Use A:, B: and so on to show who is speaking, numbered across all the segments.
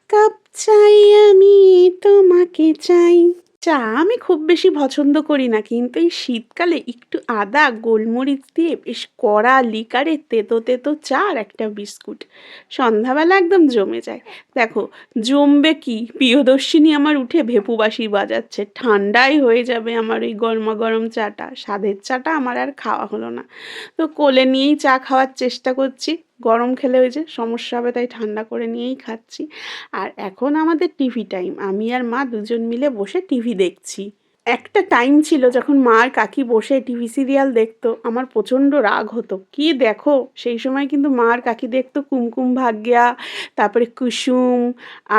A: Cup চাই আমি তোমাকে চাই। চা আমি খুব বেশি পছন্দ করি না, কিন্তু এই শীতকালে একটু আদা গোলমরিচ দিয়ে বেশ কড়া লিকারে তেতো তেতো চা আর একটা বিস্কুট, সন্ধ্যাবেলা একদম জমে যায়। দেখো, জমবে কি, প্রিয়দর্শিনী আমার উঠে ভেপু বাঁশি বাজাচ্ছে, ঠান্ডাই হয়ে যাবে আমার ওই গরমা গরম চাটা। স্বাদের চাটা আমার আর খাওয়া হলো না, তো কোলে নিয়েই চা খাওয়ার চেষ্টা করছি। গরম খেলে ওই যে সমস্যা হবে, তাই ঠান্ডা করে নিয়েই খাচ্ছি। আর এখন আমাদের টিভি টাইম, আমি আর মা দুজন মিলে বসে টিভি দেখছি। একটা টাইম ছিল যখন মা আর কাকি বসে টিভি সিরিয়াল দেখতো, আমার প্রচণ্ড রাগ হতো। কি দেখো, সেই সময় কিন্তু মা আর কাকি দেখতো কুমকুম ভাগ্যা, তারপরে কুসুম,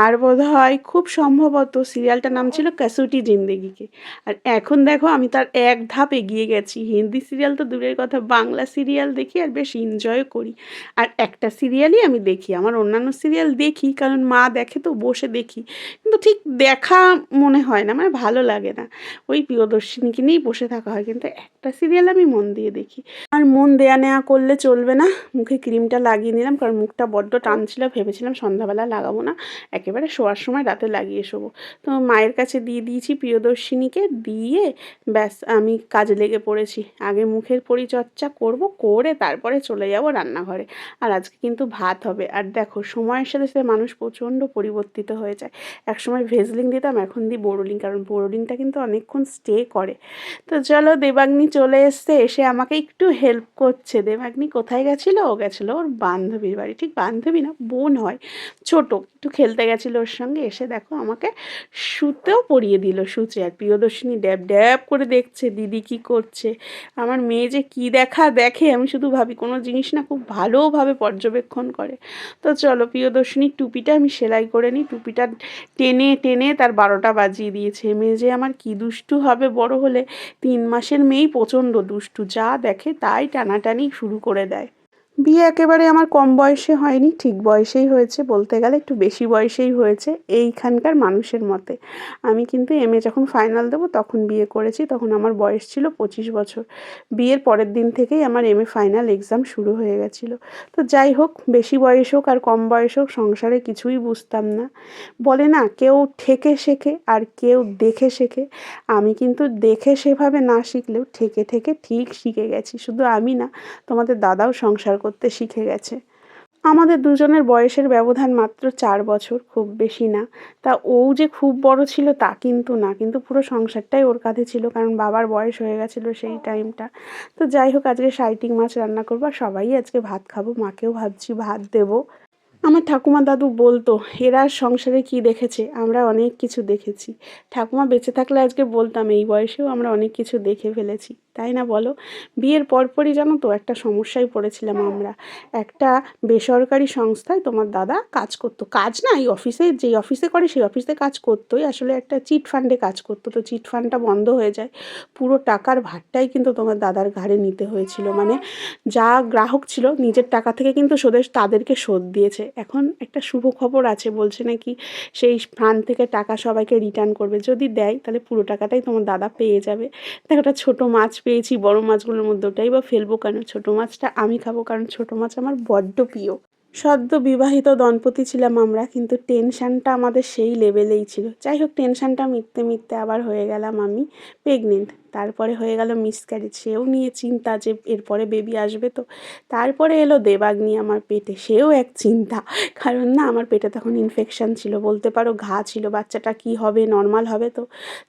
A: আর বোধহয় খুব সম্ভবত সিরিয়ালটার নাম ছিল কসুটি জিন্দেগিকে। আর এখন দেখো আমি তার এক ধাপ এগিয়ে গেছি, হিন্দি সিরিয়াল তো দূরের কথা, বাংলা সিরিয়াল দেখি আর বেশ এনজয় করি। আর একটা সিরিয়ালই আমি দেখি, আমার অন্যান্য সিরিয়াল দেখি কারণ মা দেখে তো বসে দেখি, কিন্তু ঠিক দেখা মনে হয় না, মানে ভালো লাগে না। ওই প্রিয়দর্শিনীকে নিয়েই বসে থাকা হয়, কিন্তু একটা সিরিয়াল আমি মন দিয়ে দেখি। আর মন দেয়া নেয়া করলে চলবে না, মুখে ক্রিমটা লাগিয়ে নিলাম কারণ মুখটা বড্ড টান ছিল, ভেবেছিলাম সন্ধ্যাবেলা লাগাবো না, একেবারে শোয়ার সময় রাতে লাগিয়ে শোবো। তো মায়ের কাছে দিয়ে দিয়েছি প্রিয়দর্শিনীকে, দিয়ে ব্যাস আমি কাজে লেগে পড়েছি। আগে মুখের পরিচর্চা করব, করে তারপরে চলে যাব রান্নাঘরে। আর আজকে কিন্তু ভাত হবে। আর দেখো, সময়ের সাথে সাথে মানুষ প্রচণ্ড পরিবর্তিত হয়ে যায়। একসময় ভেজলিন দিতাম, এখন দিই বোরোলিন, কারণ বোরোলিনটা কিন্তু অনেকক্ষণ স্টে করে। তো চলো, দেবাগ্নি চলে এসছে, এসে আমাকে একটু হেল্প করছে। দেবাগ্নি কোথায় গেছিলো? ও গেছিলো ওর বান্ধবীর বাড়ি, ঠিক বান্ধবী না, বোন হয়, ছোট, একটু খেলতে গেছিলো ওর সঙ্গে। এসে দেখো আমাকে শুতেও পরিয়ে দিল, শুচে। আর প্রিয়দর্শিনী ড্যাব ড্যাব করে দেখছে দিদি কি করছে। আমার মেয়ে যে কি দেখে, আমি শুধু ভাবি কোনো জিনিস না খুব ভালোভাবে পর্যবেক্ষণ করে। তো চলো, প্রিয়দর্শিনীর টুপিটা আমি সেলাই করে নিই। টুপিটা টেনে টেনে তার 12টা বাজিয়ে দিয়েছে। মেয়ে যে আমার কি দুষ্টু হবে বড় হলে, 3 মাসের মেয়েই প্রচণ্ড দুষ্টু, যা দেখে তাই টানাটানি শুরু করে দেয়। বিয়ে একেবারে আমার কম বয়সে হয়নি, ঠিক বয়সেই হয়েছে, বলতে গেলে একটু বেশি বয়সেই হয়েছে এইখানকার মানুষের মতে। আমি কিন্তু এমএ যখন ফাইনাল দেবো তখন বিয়ে করেছি, তখন আমার বয়স ছিল 25 বছর। বিয়ের পরের দিন থেকেই আমার এমএ ফাইনাল এক্সাম শুরু হয়ে গেছিলো। তো যাই হোক, বেশি বয়স হোক আর কম বয়স হোক, সংসারে কিছুই বুঝতাম না। বলে না, কেউ ঠেকে শেখে আর কেউ দেখে শেখে। আমি কিন্তু দেখে সেভাবে না শিখলেও ঠেকে ঠেকে ঠিক শিখে গেছি। শুধু আমি না, তোমাদের দাদাও সংসার করতে শিখে গেছে। আমাদের দুজনের বয়সের ব্যবধান মাত্র 4 বছর, খুব বেশি না। তা ও যে খুব বড় ছিল তা কিন্তু না, কিন্তু পুরো সংসারটাই ওর কাঁধে ছিল, কারণ বাবার বয়স হয়ে গেছিলো সেই টাইমটা। তো যাই হোক, আজকে সাইটিং মাছ রান্না করবো, আর সবাই আজকে ভাত খাবো, মাকেও ভাবছি ভাত দেবো। আমার ঠাকুমা দাদু বলতো, এরা সংসারে কি দেখেছে, আমরা অনেক কিছু দেখেছি। ঠাকুমা বেঁচে থাকলে আজকে বলতাম, এই বয়সেও আমরা অনেক কিছু দেখে ফেলেছি, তাই না বলো? বিয়ের পরপরই জানো তো একটা সমস্যায় পড়েছিলাম আমরা। একটা বেসরকারি সংস্থায় তোমার দাদা কাজ করতো, কাজ না, এই অফিসে, যেই অফিসে করে সেই অফিসে কাজ করতোই, আসলে একটা চিট ফান্ডে কাজ করতো। তো চিট ফান্ডটা বন্ধ হয়ে যায়, পুরো টাকার ভারটাই কিন্তু তোমার দাদার ঘাড়ে নিতে হয়েছিল। মানে যা গ্রাহক ছিল নিজের টাকা থেকে কিন্তু তাদেরকে শোধ দিয়েছে। এখন একটা শুভ খবর আছে, বলছে নাকি সেই ফান্ড থেকে টাকা সবাইকে রিটার্ন করবে, যদি দেয় তাহলে পুরো টাকাটাই তোমার দাদা পেয়ে যাবে। দেখো, একটা ছোটো মাছ পেয়েছি, বড় মাছগুলোর মধ্যে ওটাই বা ফেলবো কেন, ছোটো মাছটা আমি খাবো, কারণ ছোটো মাছ আমার বড্ড প্রিয়। সদ্য বিবাহিত দম্পতি ছিলাম আমরা, কিন্তু টেনশানটা আমাদের সেই লেভেলেই ছিল। যাই হোক, টেনশানটা মিটতে মিটতে আবার হয়ে গেলাম আমি প্রেগনেন্ট। তারপরে হয়ে গেল মিসক্যারেজ, সেও নিয়ে চিন্তা যে এরপরে বেবি আসবে তো। তারপরে এলো দেবাগ্নি আমার পেটে, সেও এক চিন্তা, কারণ না আমার পেটে তখন ইনফেকশান ছিল, বলতে পারো ঘা ছিল, বাচ্চাটা কি হবে, নর্মাল হবে তো।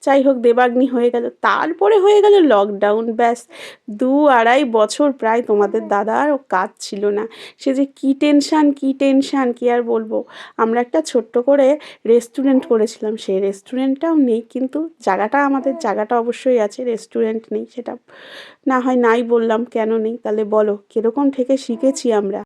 A: যাই হোক, দেবাগ্নি হয়ে গেল, তারপরে হয়ে গেল লকডাউন। ব্যাস 2-2.5 বছর প্রায় তোমাদের দাদা আর ও কাজ ছিল না। সে যে কী টেনশান, কী টেনশান, কী আর বলবো। আমরা একটা ছোট্ট করে রেস্টুরেন্ট করেছিলাম, সেই রেস্টুরেন্টটাও নেই, কিন্তু আমাদের জায়গাটা অবশ্যই আছে, রেস্টুরেন্ট নেই। সেটা না হয় নাই বললাম, কেন নেই তাহলে বলো, কীরকম থেকে শিখেছি আমরা।